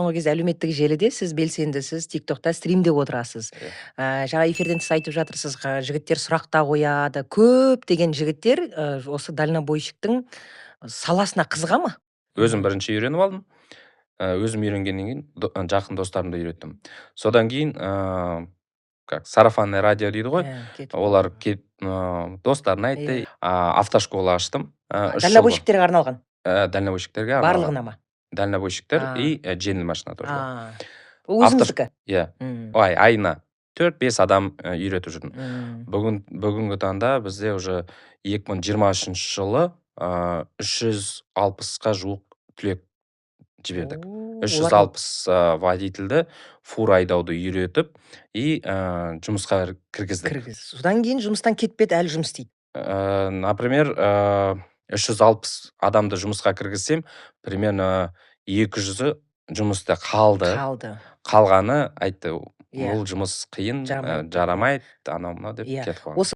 Соңғы кезде әлеуметтік желіде сіз белсендісіз, тиктокта стримдеп отырасыз. Иә. Жаңа эфирден тыс айтып жатырсыз, жігіттер сұрақ та қояды. Көптеген жігіттер осы дальнобойщиктің саласына қызыға ма? Өзім бірінші үйреніп алдым. Өзім үйренгеннен кейін жақын достарымды үйреттім. Содан кейін как сарафанный радио дейді ғой. Олар келіп достарына айтты. Автошкола аштым. 3 жыл болды. Дальнобойщиктерге арналған. Дальнобойщиктерге арналған. Барлығына ма? Дальнобойщиктер и жеңіл машина тоже бар. Ол өзіңіздікі? Иә. Айына 4-5 адам үйретіп жүрдім. Бүгінгі таңда бізде уже 2023 жылы 360-қа жуық түлек жібердік. 360 водительді фура айдауды үйретіп и жұмысқа кіргіздік. Содан кейін жұмыстан кетпеді, әлі жұмыс істейді. Например, 360 адамды жұмысқа кіргізсем, примерно 200-і жұмыста қалды. Қалғаны айтты, бұл жұмыс қиын, жарамайды, анау-мынау деп кетіп қалған.